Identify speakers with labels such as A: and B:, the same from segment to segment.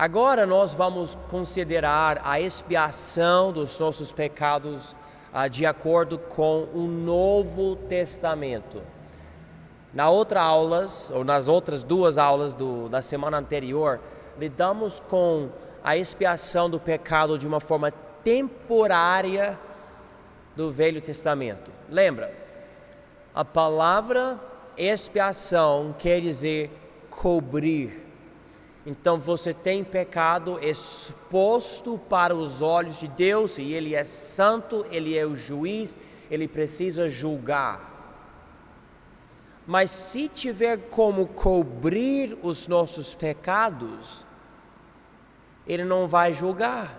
A: Agora nós vamos considerar a expiação dos nossos pecados de acordo com o Novo Testamento. Nas outras duas aulas da semana anterior, lidamos com a expiação do pecado de uma forma temporária do Velho Testamento. Lembra? A palavra expiação quer dizer cobrir. Então você tem pecado exposto para os olhos de Deus, e Ele é santo, Ele é o juiz, Ele precisa julgar. Mas se tiver como cobrir os nossos pecados, Ele não vai julgar,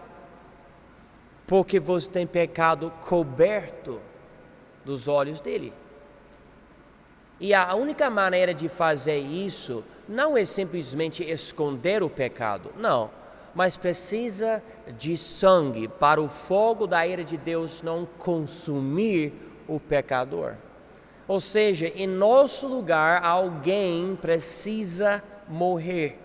A: porque você tem pecado coberto dos olhos dele. E a única maneira de fazer isso não é simplesmente esconder o pecado, não, mas precisa de sangue para o fogo da ira de Deus não consumir o pecador. Ou seja, em nosso lugar, alguém precisa morrer.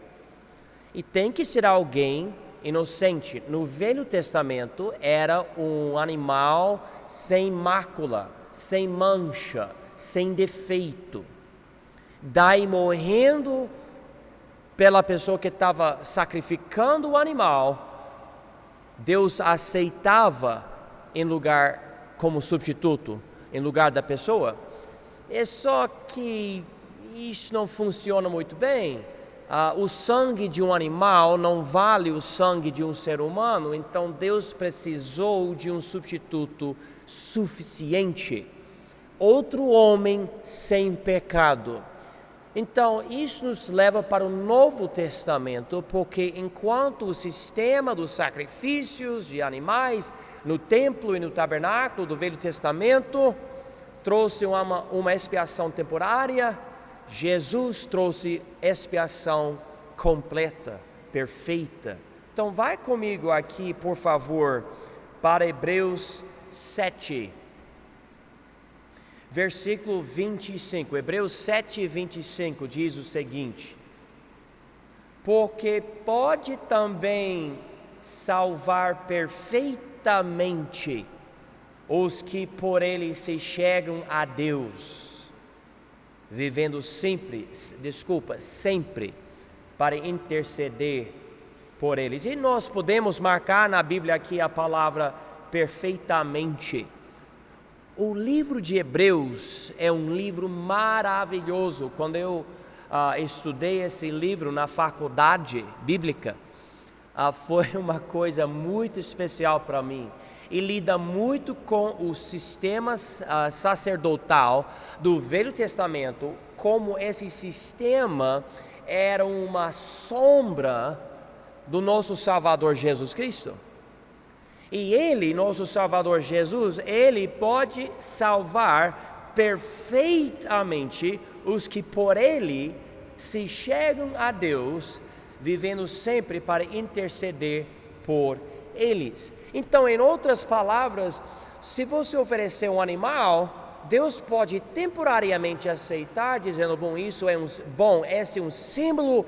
A: E tem que ser alguém inocente. No Velho Testamento era um animal sem mácula, sem mancha, sem defeito. Daí, morrendo pela pessoa que estava sacrificando o animal, Deus aceitava em lugar como substituto, em lugar da pessoa. É só que isso não funciona muito bem. O sangue de um animal não vale o sangue de um ser humano, então Deus precisou de um substituto suficiente. Outro homem sem pecado. Então, isso nos leva para o Novo Testamento, porque enquanto o sistema dos sacrifícios de animais no templo e no tabernáculo do Velho Testamento trouxe uma expiação temporária, Jesus trouxe expiação completa, perfeita. Então, vai comigo aqui, por favor, para Hebreus 7. Versículo 25, Hebreus 7, 25 diz o seguinte: porque pode também salvar perfeitamente os que por ele se chegam a Deus, vivendo sempre para interceder por eles. E nós podemos marcar na Bíblia aqui a palavra perfeitamente. O livro de Hebreus é um livro maravilhoso. Quando eu estudei esse livro na faculdade bíblica, foi uma coisa muito especial para mim. E lida muito com o sistema sacerdotal do Velho Testamento, como esse sistema era uma sombra do nosso Salvador Jesus Cristo. E Ele, nosso Salvador Jesus, Ele pode salvar perfeitamente os que por Ele se chegam a Deus, vivendo sempre para interceder por eles. Então, em outras palavras, se você oferecer um animal, Deus pode temporariamente aceitar, dizendo, esse é um símbolo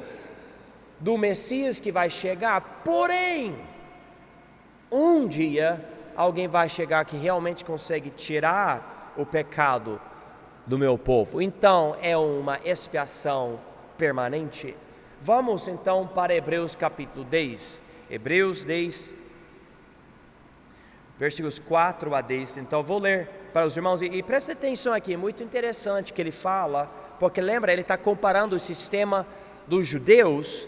A: do Messias que vai chegar, porém, um dia, alguém vai chegar que realmente consegue tirar o pecado do meu povo. Então, é uma expiação permanente. Vamos então para Hebreus capítulo 10. Hebreus 10, versículos 4 a 10. Então, vou ler para os irmãos. E preste atenção aqui, é muito interessante que ele fala, porque lembra, ele está comparando o sistema dos judeus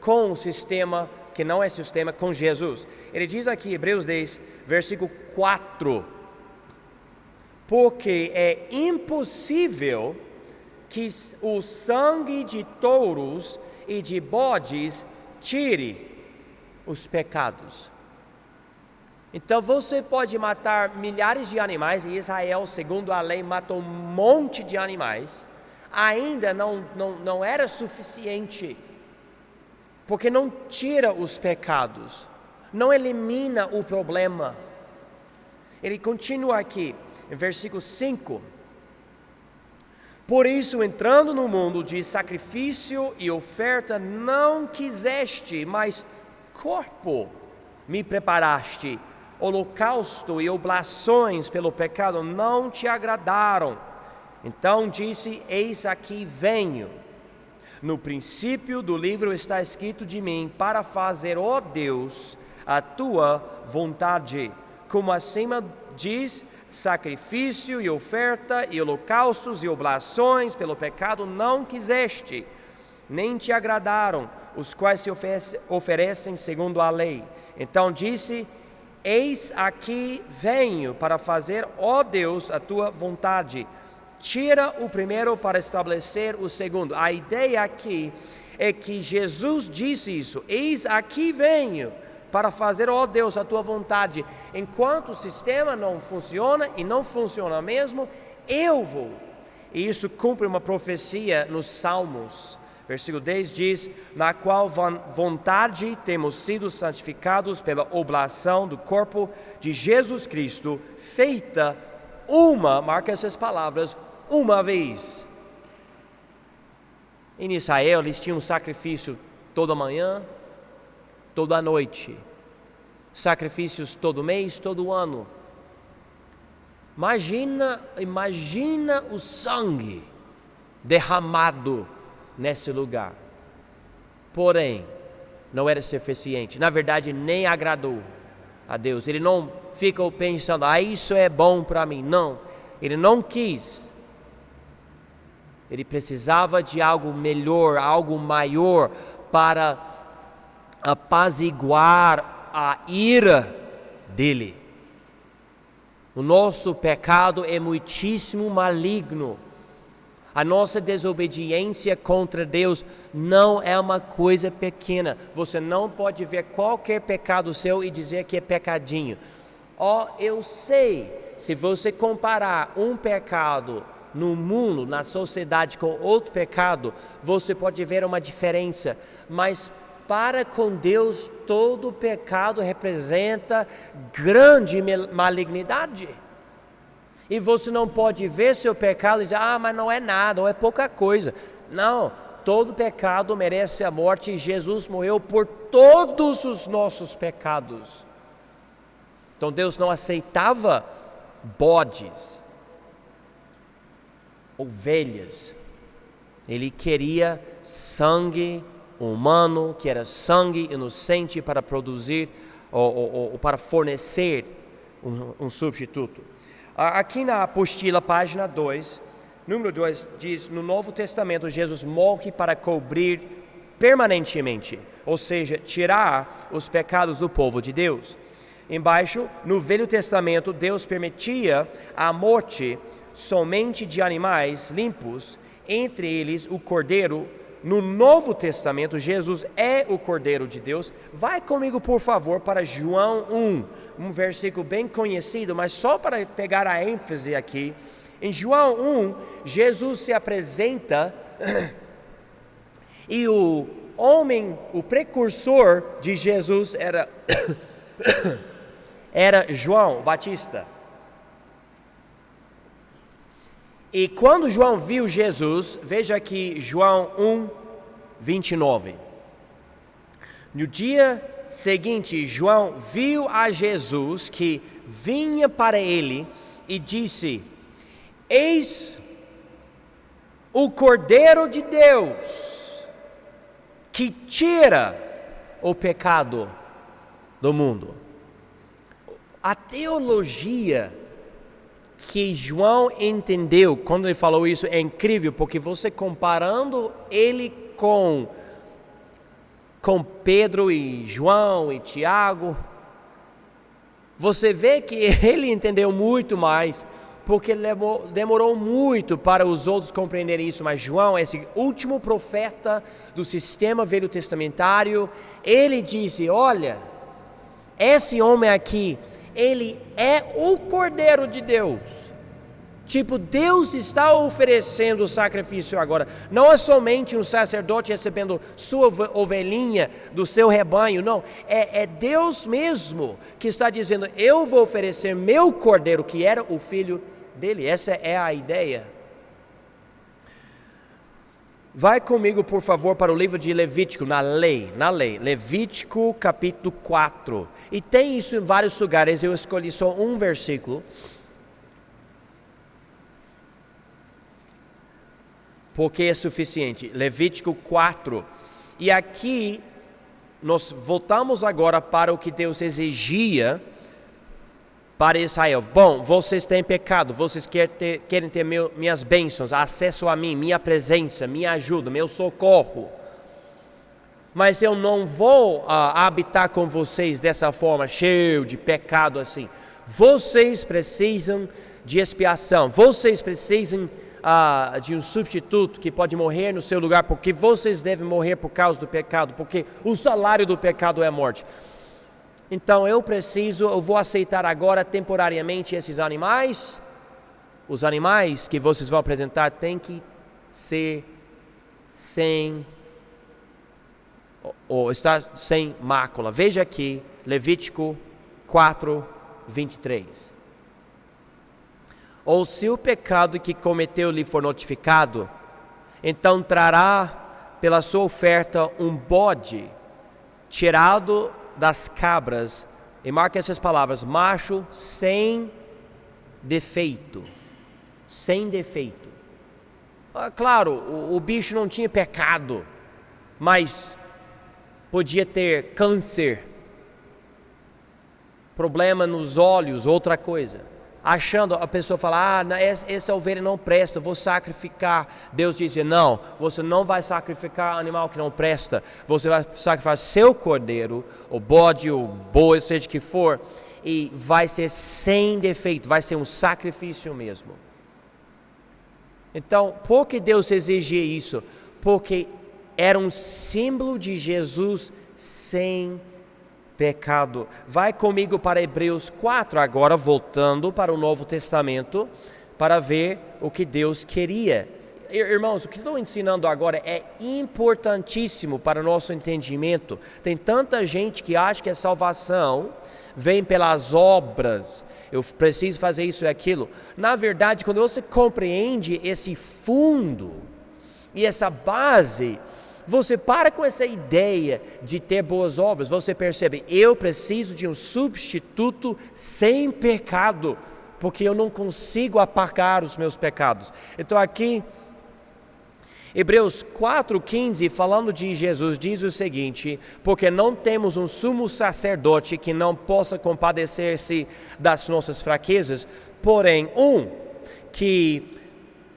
A: com o sistema que não é sistema com Jesus. Ele diz aqui, Hebreus 10, versículo 4: porque é impossível que o sangue de touros e de bodes tire os pecados. Então você pode matar milhares de animais, e Israel, segundo a lei, matou um monte de animais, ainda não era suficiente, porque não tira os pecados, não elimina o problema. Ele continua aqui, em versículo 5: Por isso, entrando no mundo de sacrifício e oferta, não quiseste, mas corpo me preparaste. Holocausto e oblações pelo pecado não te agradaram. Então disse: eis aqui venho. No princípio do livro está escrito de mim, para fazer, ó Deus, a tua vontade. Como acima diz, sacrifício e oferta e holocaustos e oblações pelo pecado não quiseste, nem te agradaram, os quais se oferecem segundo a lei. Então disse: eis aqui venho para fazer, ó Deus, a tua vontade. Tira o primeiro para estabelecer o segundo. A ideia aqui é que Jesus disse isso: eis aqui venho para fazer, ó Deus, a tua vontade. Enquanto o sistema não funciona, e não funciona mesmo, eu vou. E isso cumpre uma profecia nos Salmos. Versículo 10 diz: na qual vontade temos sido santificados pela oblação do corpo de Jesus Cristo, feita marca essas palavras, uma vez. Em Israel eles tinham um sacrifício toda manhã, toda noite, sacrifícios todo mês, todo ano. Imagina o sangue derramado nesse lugar. Porém, não era suficiente. Na verdade, nem agradou a Deus. Ele não ficou pensando: isso é bom para mim. Não, ele não quis. Ele precisava de algo melhor, algo maior, para apaziguar a ira dele. O nosso pecado é muitíssimo maligno. A nossa desobediência contra Deus não é uma coisa pequena. Você não pode ver qualquer pecado seu e dizer que é pecadinho. Eu sei, se você comparar um pecado no mundo, na sociedade, com outro pecado, você pode ver uma diferença. Mas para com Deus, todo pecado representa grande malignidade. E você não pode ver seu pecado e dizer: mas não é nada, ou é pouca coisa. Não, todo pecado merece a morte, e Jesus morreu por todos os nossos pecados. Então Deus não aceitava bodes, ovelhas. Ele queria sangue humano, que era sangue inocente, para produzir ou para fornecer um substituto. Aqui na apostila, página 2, número 2, diz: no Novo Testamento, Jesus morre para cobrir permanentemente, ou seja, tirar os pecados do povo de Deus. Embaixo, no Velho Testamento, Deus permitia a morte somente de animais limpos, entre eles o cordeiro. No Novo Testamento, Jesus é o Cordeiro de Deus. Vai comigo, por favor, para João 1, um versículo bem conhecido, mas só para pegar a ênfase aqui. Em João 1, Jesus se apresenta e o precursor de Jesus era João Batista. E quando João viu Jesus, veja aqui João 1, 29. No dia seguinte, João viu a Jesus que vinha para ele e disse: eis o Cordeiro de Deus que tira o pecado do mundo. A teologia que João entendeu quando ele falou isso é incrível, porque você comparando ele com Pedro e João e Tiago, você vê que ele entendeu muito mais, porque demorou muito para os outros compreenderem isso. Mas João, esse último profeta do sistema velho-testamentário, ele disse: olha, esse homem aqui, ele é o Cordeiro de Deus. Tipo, Deus está oferecendo o sacrifício agora. Não é somente um sacerdote recebendo sua ovelhinha do seu rebanho. Não, é Deus mesmo que está dizendo: eu vou oferecer meu Cordeiro, que era o filho dele. Essa é a ideia. Vai comigo, por favor, para o livro de Levítico, na lei. Levítico, capítulo 4. E tem isso em vários lugares, eu escolhi só um versículo. Porque é suficiente. Levítico 4. E aqui, nós voltamos agora para o que Deus exigia para Israel. Bom, vocês têm pecado, vocês querem ter minhas bênçãos, acesso a mim, minha presença, minha ajuda, meu socorro. Mas eu não vou habitar com vocês dessa forma, cheio de pecado assim. Vocês precisam de expiação, vocês precisam de um substituto que pode morrer no seu lugar, porque vocês devem morrer por causa do pecado, porque o salário do pecado é a morte. Então eu vou aceitar agora temporariamente esses animais. Os animais que vocês vão apresentar têm que ser estar sem mácula. Veja aqui, Levítico 4, 23. Ou se o pecado que cometeu lhe for notificado, então trará pela sua oferta um bode tirado das cabras, e marque essas palavras, macho sem defeito. Sem defeito. Claro, o bicho não tinha pecado, mas podia ter câncer, problema nos olhos, outra coisa. Achando, a pessoa fala, essa ovelha não presta, eu vou sacrificar. Deus dizia, não, você não vai sacrificar animal que não presta, você vai sacrificar seu cordeiro, o bode, o boi, seja que for, e vai ser sem defeito, vai ser um sacrifício mesmo. Então, por que Deus exigia isso? Porque era um símbolo de Jesus sem pecado. Vai comigo para Hebreus 4, agora voltando para o Novo Testamento, para ver o que Deus queria. Irmãos, o que estou ensinando agora é importantíssimo para o nosso entendimento. Tem tanta gente que acha que a salvação vem pelas obras, eu preciso fazer isso e aquilo. Na verdade, quando você compreende esse fundo e essa base, você para com essa ideia de ter boas obras, você percebe, eu preciso de um substituto sem pecado, porque eu não consigo apagar os meus pecados. Então aqui, Hebreus 4,15, falando de Jesus, diz o seguinte, porque não temos um sumo sacerdote que não possa compadecer-se das nossas fraquezas, porém que,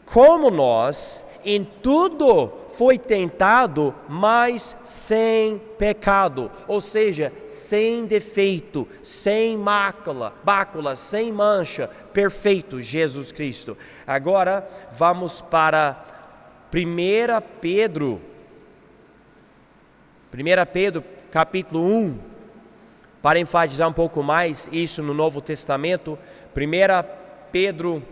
A: como nós, em tudo foi tentado, mas sem pecado, ou seja, sem defeito, sem mácula, sem mancha, perfeito, Jesus Cristo. Agora vamos para 1 Pedro, capítulo 1, para enfatizar um pouco mais isso no Novo Testamento. 1 Pedro,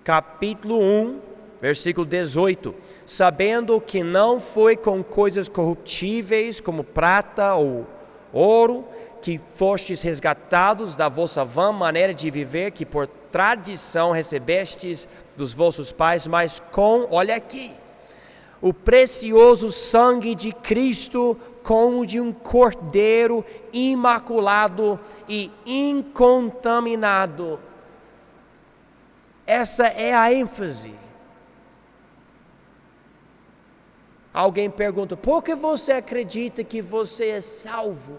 A: capítulo 1, versículo 18, sabendo que não foi com coisas corruptíveis como prata ou ouro que fostes resgatados da vossa vã maneira de viver, que por tradição recebestes dos vossos pais, mas com, olha aqui, o precioso sangue de Cristo, como de um cordeiro imaculado e incontaminado. Essa é a ênfase. Alguém pergunta, por que você acredita que você é salvo?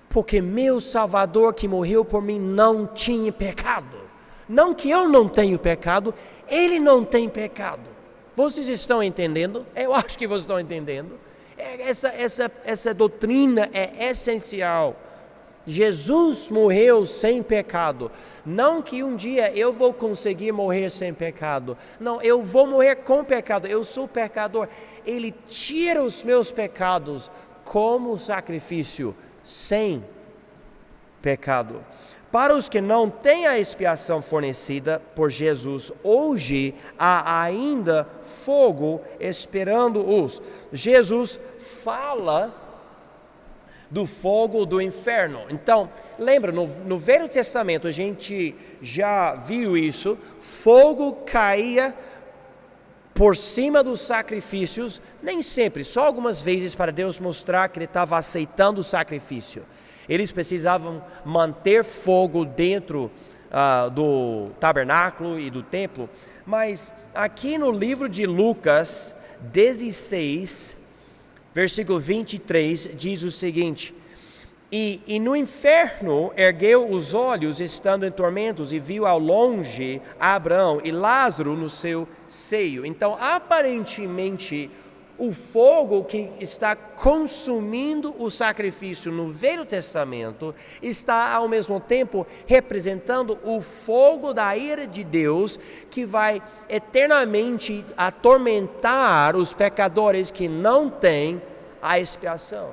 A: Porque meu Salvador que morreu por mim não tinha pecado. Não que eu não tenho pecado, ele não tem pecado. Vocês estão entendendo? Eu acho que vocês estão entendendo. Essa doutrina é essencial. Jesus morreu sem pecado. Não que um dia eu vou conseguir morrer sem pecado. Não, eu vou morrer com pecado. Eu sou pecador. Ele tira os meus pecados como sacrifício sem pecado. Para os que não têm a expiação fornecida por Jesus, hoje há ainda fogo esperando-os. Jesus fala do fogo do inferno. Então, lembra, no Velho Testamento a gente já viu isso, fogo caía por cima dos sacrifícios, nem sempre, só algumas vezes para Deus mostrar que Ele estava aceitando o sacrifício. Eles precisavam manter fogo dentro do tabernáculo e do templo, mas aqui no livro de Lucas 16, versículo 23, diz o seguinte: E no inferno ergueu os olhos, estando em tormentos, e viu ao longe Abraão e Lázaro no seu seio. Então, aparentemente, o fogo que está consumindo o sacrifício no Velho Testamento está ao mesmo tempo representando o fogo da ira de Deus que vai eternamente atormentar os pecadores que não têm a expiação.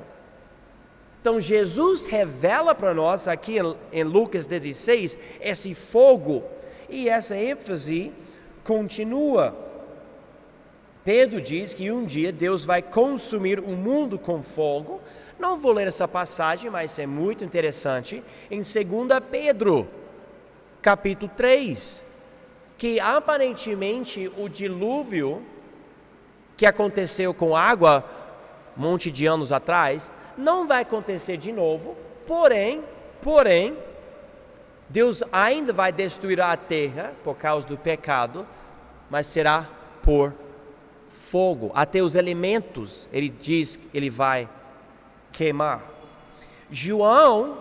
A: Então Jesus revela para nós aqui em Lucas 16 esse fogo, e essa ênfase continua. Pedro diz que um dia Deus vai consumir o mundo com fogo. Não vou ler essa passagem, mas é muito interessante. Em 2 Pedro, capítulo 3, que aparentemente o dilúvio que aconteceu com água um monte de anos atrás não vai acontecer de novo, porém, Deus ainda vai destruir a terra por causa do pecado, mas será por fogo. Até os elementos, ele diz que ele vai queimar. João,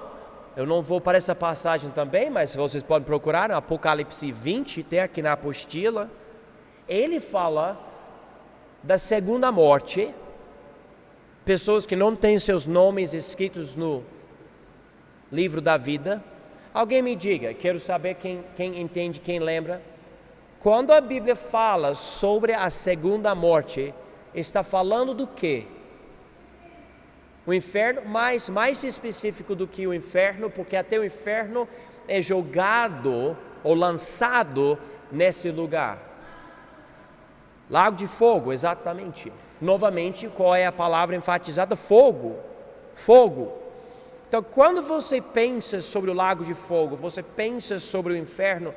A: eu não vou para essa passagem também, mas vocês podem procurar no Apocalipse 20, tem aqui na apostila, ele fala da segunda morte, pessoas que não têm seus nomes escritos no livro da vida. Alguém me diga, quero saber quem entende, quem lembra. Quando a Bíblia fala sobre a segunda morte, está falando do quê? O inferno, mais específico do que o inferno, porque até o inferno é jogado ou lançado nesse lugar. Lago de fogo, exatamente. Novamente, qual é a palavra enfatizada? Fogo. Fogo. Então, quando você pensa sobre o lago de fogo, você pensa sobre o inferno,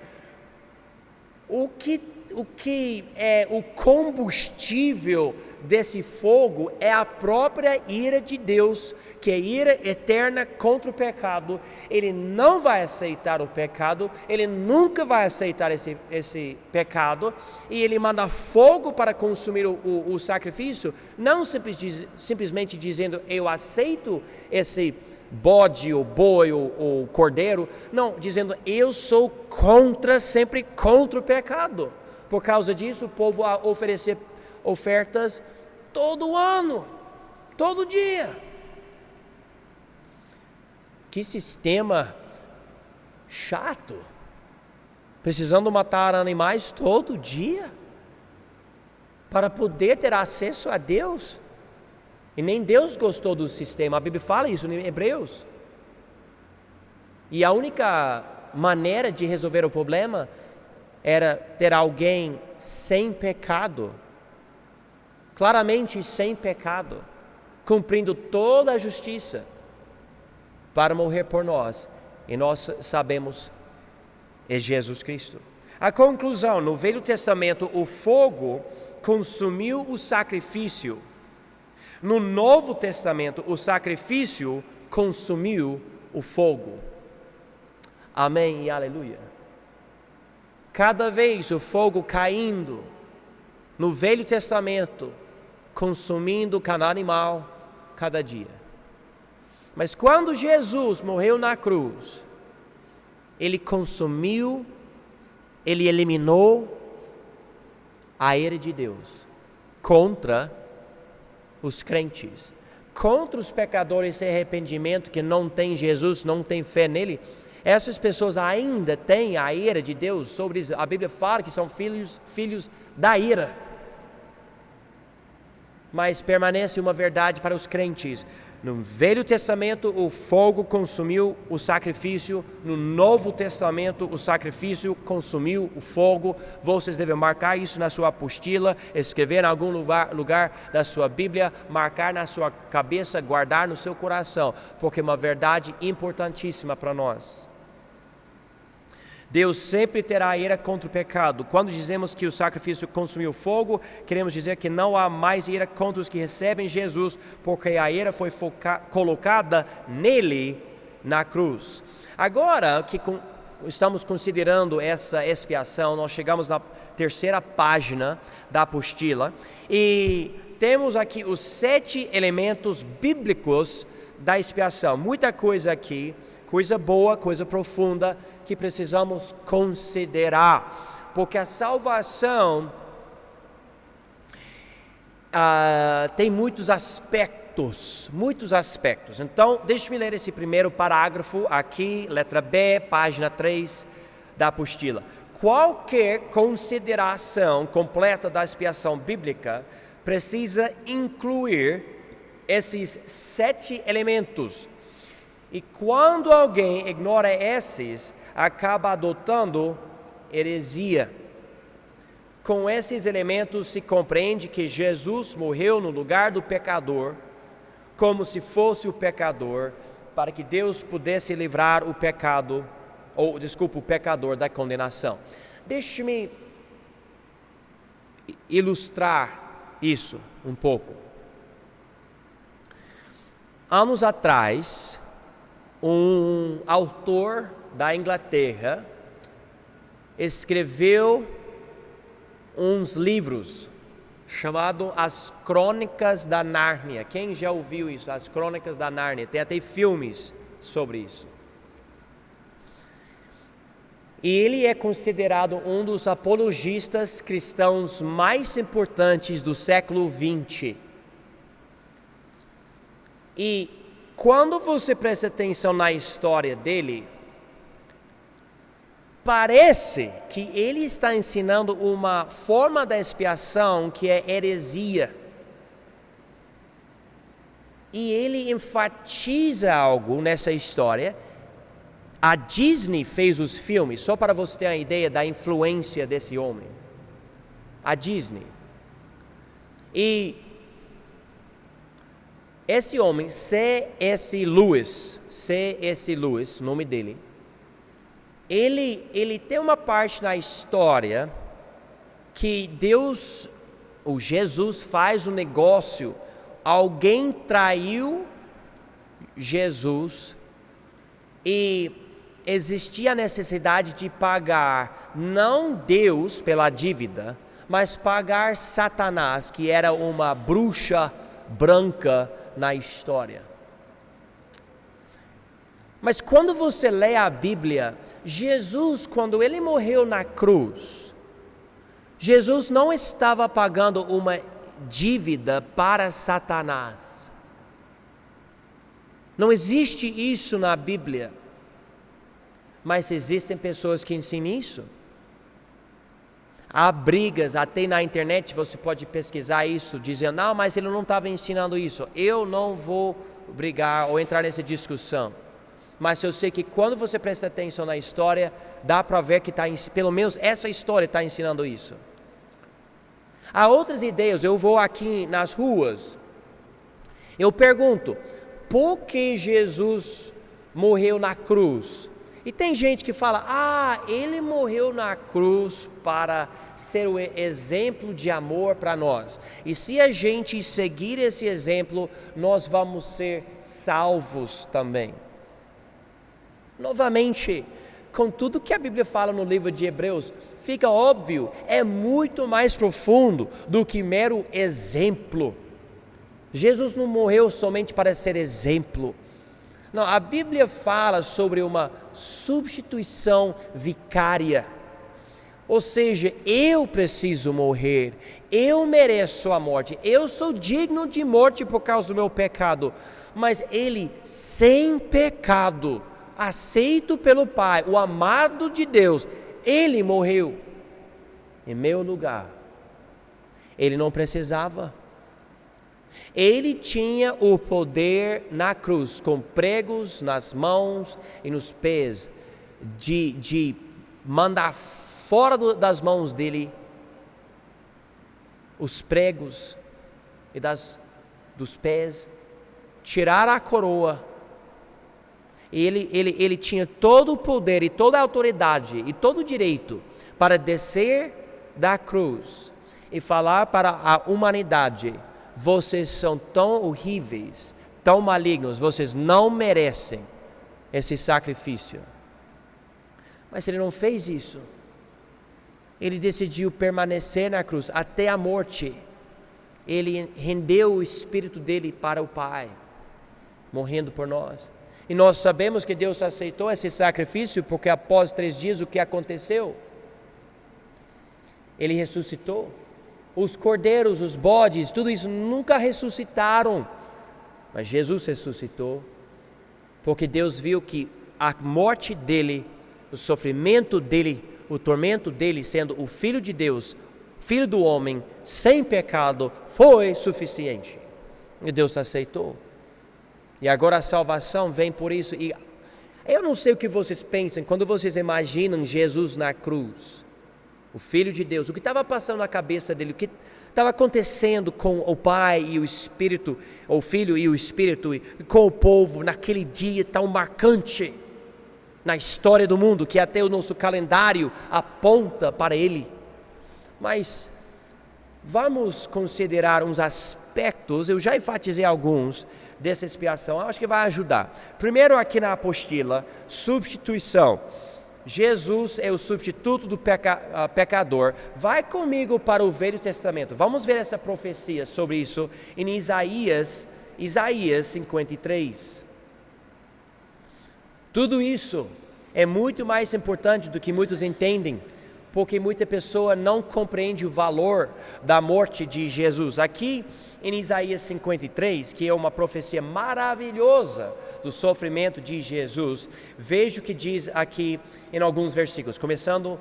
A: o que é o combustível desse fogo é a própria ira de Deus, que é ira eterna contra o pecado. Ele não vai aceitar o pecado, ele nunca vai aceitar esse pecado, e ele manda fogo para consumir o sacrifício, não simplesmente dizendo eu aceito esse bode, ou boi, ou cordeiro, não, dizendo eu sou sempre contra o pecado. Por causa disso, o povo a oferecer ofertas todo ano, todo dia. Que sistema chato, precisando matar animais todo dia, para poder ter acesso a Deus. E nem Deus gostou do sistema, a Bíblia fala isso em Hebreus. E a única maneira de resolver o problema era ter alguém sem pecado, claramente sem pecado, cumprindo toda a justiça, para morrer por nós. E nós sabemos, é Jesus Cristo. A conclusão, no Velho Testamento, o fogo consumiu o sacrifício. No Novo Testamento, o sacrifício consumiu o fogo. Amém e aleluia. Cada vez o fogo caindo no Velho Testamento, consumindo cada animal, cada dia. Mas quando Jesus morreu na cruz, ele consumiu, ele eliminou a ira de Deus contra os crentes, contra os pecadores sem arrependimento que não têm Jesus, não têm fé nele. Essas pessoas ainda têm a ira de Deus sobre eles. A Bíblia fala que são filhos da ira. Mas permanece uma verdade para os crentes. No Velho Testamento, o fogo consumiu o sacrifício. No Novo Testamento, o sacrifício consumiu o fogo. Vocês devem marcar isso na sua apostila, escrever em algum lugar da sua Bíblia, marcar na sua cabeça, guardar no seu coração, porque é uma verdade importantíssima para nós. Deus sempre terá ira contra o pecado. Quando dizemos que o sacrifício consumiu fogo, queremos dizer que não há mais ira contra os que recebem Jesus, porque a ira foi colocada nele na cruz. Agora que estamos considerando essa expiação, nós chegamos na terceira página da apostila e temos aqui os 7 elementos bíblicos da expiação. Muita coisa aqui, coisa boa, coisa profunda, que precisamos considerar, porque a salvação tem muitos aspectos. Então, deixe-me ler esse primeiro parágrafo aqui, letra B, página 3 da apostila. Qualquer consideração completa da expiação bíblica precisa incluir esses 7 elementos. E quando alguém ignora esses, acaba adotando heresia. Com esses elementos se compreende que Jesus morreu no lugar do pecador, como se fosse o pecador, para que Deus pudesse livrar o pecador da condenação. Deixe-me ilustrar isso um pouco. Anos atrás, um autor da Inglaterra escreveu uns livros chamados As Crônicas da Nárnia. Quem já ouviu isso? As Crônicas da Nárnia. Tem até filmes sobre isso. E ele é considerado um dos apologistas cristãos mais importantes do século XX. E quando você presta atenção na história dele, parece que ele está ensinando uma forma da expiação que é heresia. E ele enfatiza algo nessa história. A Disney fez os filmes, só para você ter uma ideia da influência desse homem. A Disney. E esse homem, C.S. Lewis, o nome dele, ele tem uma parte na história que Deus, ou Jesus, faz um negócio. Alguém traiu Jesus e existia a necessidade de pagar, não Deus pela dívida, mas pagar Satanás, que era uma bruxa branca na história. Mas quando você lê a Bíblia, Jesus, quando ele morreu na cruz, Jesus não estava pagando uma dívida para Satanás. Não existe isso na Bíblia. Mas existem pessoas que ensinam isso. Há brigas, até na internet você pode pesquisar isso, dizendo, não, mas ele não estava ensinando isso. Eu não vou brigar ou entrar nessa discussão. Mas eu sei que quando você presta atenção na história, dá para ver que pelo menos essa história está ensinando isso. Há outras ideias, eu vou aqui nas ruas, eu pergunto, por que Jesus morreu na cruz? E tem gente que fala, ele morreu na cruz para ser o exemplo de amor para nós. E se a gente seguir esse exemplo, nós vamos ser salvos também. Novamente, com tudo que a Bíblia fala no livro de Hebreus, fica óbvio, é muito mais profundo do que mero exemplo. Jesus não morreu somente para ser exemplo. Não, a Bíblia fala sobre uma substituição vicária. Ou seja, eu preciso morrer, eu mereço a morte, eu sou digno de morte por causa do meu pecado. Mas ele, sem pecado, aceito pelo Pai, o amado de Deus, ele morreu em meu lugar. Ele não precisava. Ele tinha o poder na cruz, com pregos nas mãos e nos pés, de mandar fora das mãos dele os pregos e dos pés, tirar a coroa Ele tinha todo o poder e toda a autoridade e todo o direito para descer da cruz e falar para a humanidade: vocês são tão horríveis, tão malignos, vocês não merecem esse sacrifício. Mas ele não fez isso. Ele decidiu permanecer na cruz até a morte. Ele rendeu o espírito dele para o Pai, morrendo por nós. E nós sabemos que Deus aceitou esse sacrifício porque após 3 dias o que aconteceu? Ele ressuscitou. Os cordeiros, os bodes, tudo isso nunca ressuscitaram. Mas Jesus ressuscitou. Porque Deus viu que a morte dele, o sofrimento dele, o tormento dele, sendo o Filho de Deus, Filho do homem, sem pecado, foi suficiente. E Deus aceitou. E agora a salvação vem por isso. E eu não sei o que vocês pensam quando vocês imaginam Jesus na cruz, o Filho de Deus, o que estava passando na cabeça dele, o que estava acontecendo com o Pai e o Espírito, o Filho e o Espírito, e com o povo naquele dia tão marcante na história do mundo, que até o nosso calendário aponta para ele. Mas vamos considerar uns aspectos, eu já enfatizei alguns, dessa expiação, acho que vai ajudar. Primeiro, aqui na apostila, substituição. Jesus é o substituto do pecador. Vai comigo para o Velho Testamento. Vamos ver essa profecia sobre isso em Isaías 53. Tudo isso é muito mais importante do que muitos entendem, porque muita pessoa não compreende o valor da morte de Jesus. Aqui em Isaías 53, que é uma profecia maravilhosa do sofrimento de Jesus, veja o que diz aqui em alguns versículos, começando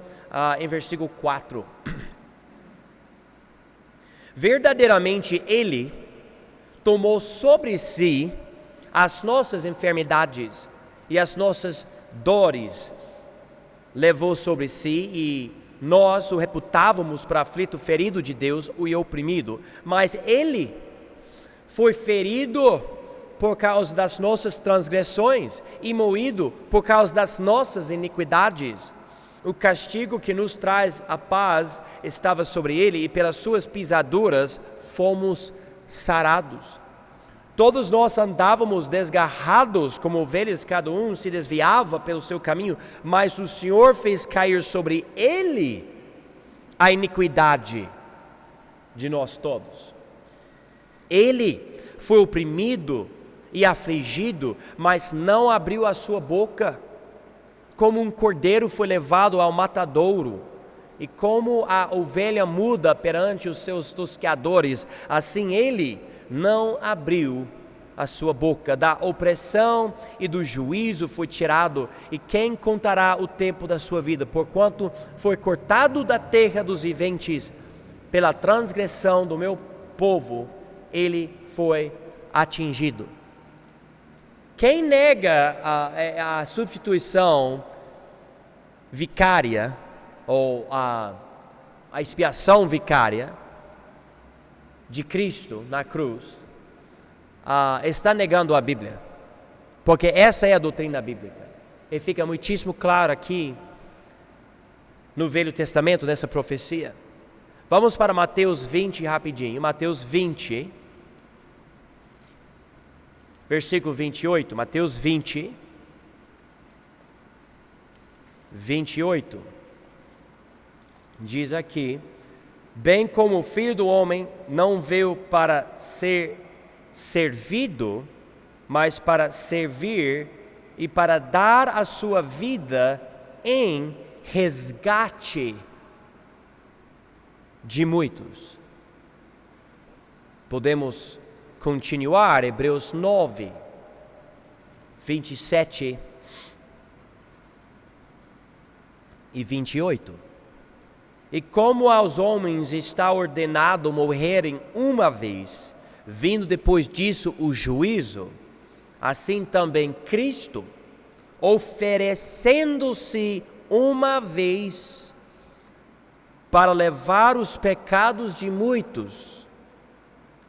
A: em versículo 4. Verdadeiramente Ele tomou sobre si as nossas enfermidades e as nossas dores, levou sobre si, e nós o reputávamos para aflito, ferido de Deus e oprimido, mas Ele foi ferido por causa das nossas transgressões e moído por causa das nossas iniquidades. O castigo que nos traz a paz estava sobre Ele, e pelas suas pisaduras fomos sarados. Todos nós andávamos desgarrados como ovelhas, cada um se desviava pelo seu caminho, mas o Senhor fez cair sobre Ele a iniquidade de nós todos. Ele foi oprimido e afligido, mas não abriu a sua boca. Como um cordeiro foi levado ao matadouro, e como a ovelha muda perante os seus tosqueadores, assim Ele não abriu a sua boca. Da opressão e do juízo foi tirado, e quem contará o tempo da sua vida? Porquanto foi cortado da terra dos viventes, pela transgressão do meu povo Ele foi atingido. Quem nega a substituição vicária, ou a expiação vicária de Cristo na cruz, está negando a Bíblia, porque essa é a doutrina bíblica, e fica muitíssimo claro aqui no Velho Testamento, nessa profecia. Vamos para Mateus 20 rapidinho, Mateus 20, versículo 28, Mateus 20, 28, diz aqui: bem como o Filho do Homem não veio para ser servido, mas para servir e para dar a sua vida em resgate de muitos. Podemos continuar, Hebreus 9, 27 e 28. E como aos homens está ordenado morrerem uma vez, vindo depois disso o juízo, assim também Cristo, oferecendo-se uma vez para levar os pecados de muitos,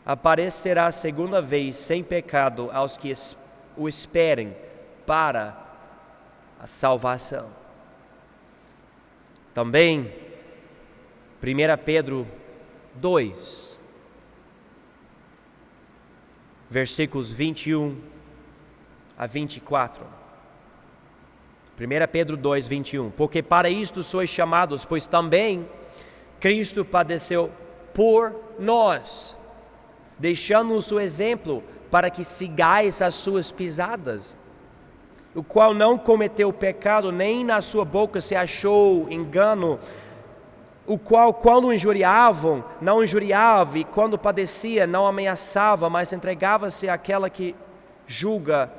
A: aparecerá a segunda vez sem pecado aos que o esperem para a salvação. Também, 1 Pedro 2, versículos 21 a 24. 1 Pedro 2, 21. Porque para isto sois chamados, pois também Cristo padeceu por nós, deixando-nos o exemplo para que sigais as suas pisadas, o qual não cometeu pecado, nem na sua boca se achou engano, o qual, quando injuriavam, não injuriava, e quando padecia, não ameaçava, mas entregava-se àquela que julga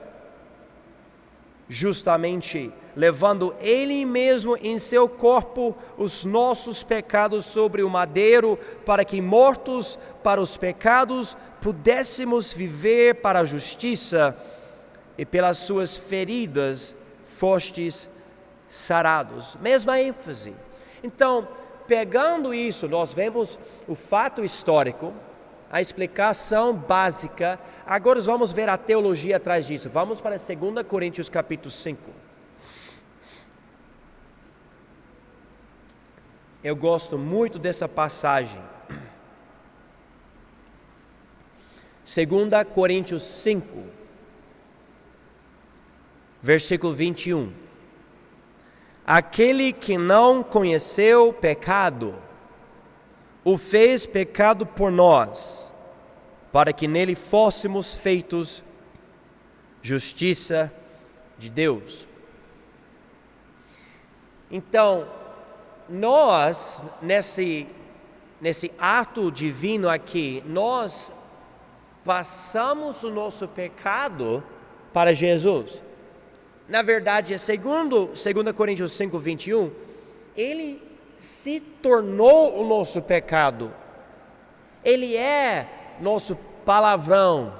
A: justamente, levando Ele mesmo em seu corpo os nossos pecados sobre o madeiro, para que, mortos para os pecados, pudéssemos viver para a justiça, e pelas suas feridas fostes sarados. Mesma ênfase. Então, pegando isso, nós vemos o fato histórico, a explicação básica. Agora vamos ver a teologia atrás disso. Vamos para 2 Coríntios capítulo 5. Eu gosto muito dessa passagem. 2 Coríntios 5, versículo 21. Aquele que não conheceu pecado, o fez pecado por nós, para que nele fôssemos feitos justiça de Deus. Então, nós, nesse ato divino aqui, nós passamos o nosso pecado para Jesus. Na verdade, segundo 2 Coríntios 5, 21, Ele se tornou o nosso pecado. Ele é nosso palavrão,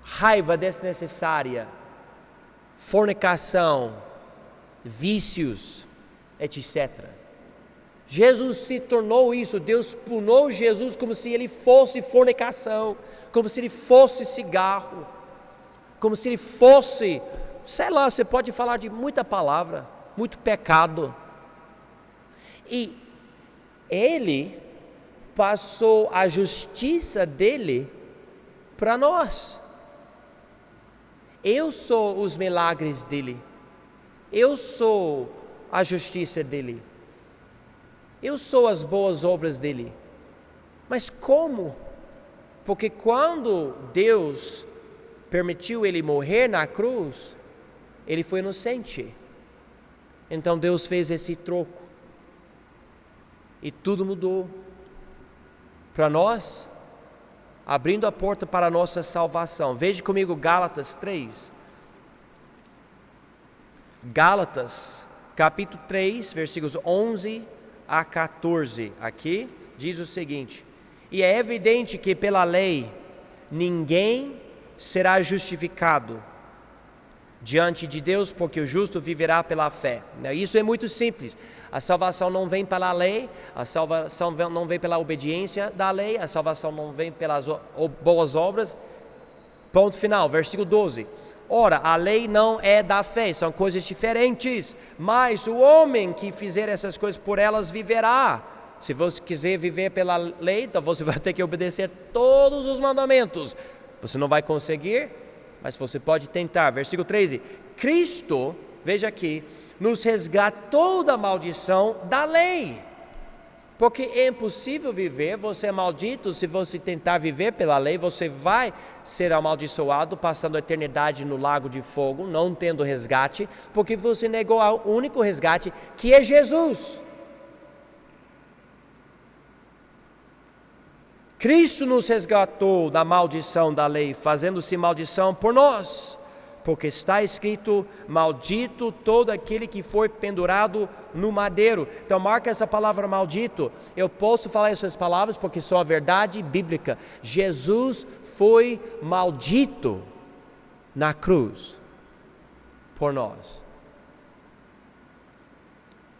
A: raiva desnecessária, fornicação, vícios, etc. Jesus se tornou isso. Deus punou Jesus como se ele fosse fornicação, como se ele fosse cigarro, como se ele fosse, sei lá, você pode falar de muita palavra, muito pecado. E ele passou a justiça dele para nós. Eu sou os milagres dele. Eu sou a justiça dele. Eu sou as boas obras dele. Mas como? Porque quando Deus permitiu ele morrer na cruz, ele foi inocente. Então Deus fez esse troco. E tudo mudou para nós, abrindo a porta para a nossa salvação. Veja comigo Gálatas 3. Gálatas, capítulo 3, versículos 11 a 14. Aqui diz o seguinte: e é evidente que pela lei ninguém será justificado diante de Deus, porque o justo viverá pela fé. Isso é muito simples. A salvação não vem pela lei, a salvação não vem pela obediência da lei, a salvação não vem pelas boas obras. Ponto final, versículo 12. Ora, a lei não é da fé, são coisas diferentes, mas o homem que fizer essas coisas por elas viverá. Se você quiser viver pela lei, então você vai ter que obedecer todos os mandamentos. Você não vai conseguir, mas você pode tentar. Versículo 13. Cristo, veja aqui, nos resgatou da maldição da lei. Porque é impossível viver, você é maldito, se você tentar viver pela lei, você vai ser amaldiçoado, passando a eternidade no lago de fogo, não tendo resgate, porque você negou o único resgate, que é Jesus. Cristo nos resgatou da maldição da lei, fazendo-se maldição por nós, porque está escrito: maldito todo aquele que foi pendurado no madeiro. Então marca essa palavra maldito. Eu posso falar essas palavras porque são a verdade bíblica. Jesus foi maldito na cruz por nós.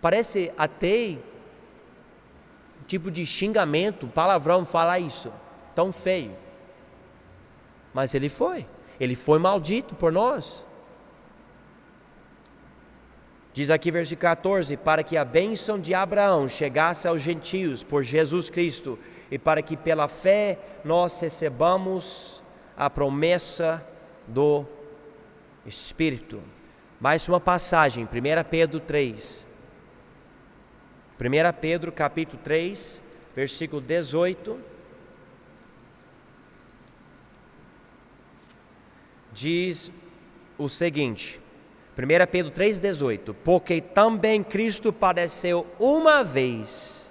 A: Parece até tipo de xingamento, palavrão falar isso, tão feio. Mas ele foi. Ele foi maldito por nós. Diz aqui versículo 14, para que a bênção de Abraão chegasse aos gentios por Jesus Cristo, e para que pela fé nós recebamos a promessa do Espírito. Mais uma passagem, 1 Pedro 3. 1 Pedro capítulo 3, versículo 18. Diz o seguinte, 1 Pedro 3,18: porque também Cristo padeceu uma vez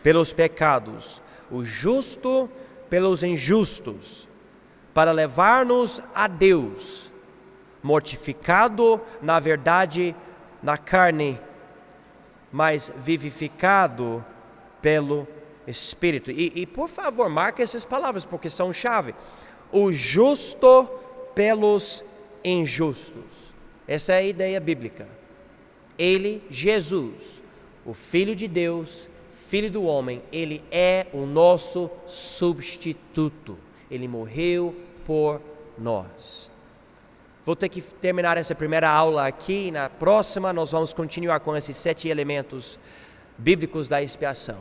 A: pelos pecados, o justo pelos injustos, para levar-nos a Deus, mortificado na verdade na carne, mas vivificado pelo Espírito. E por favor, marque essas palavras, porque são chave. O justo pelos injustos. Essa é a ideia bíblica. Ele, Jesus, o Filho de Deus, Filho do homem, ele é o nosso substituto. Ele morreu por nós. Vou ter que terminar essa primeira aula aqui. Na próxima nós vamos continuar com esses 7 elementos bíblicos da expiação.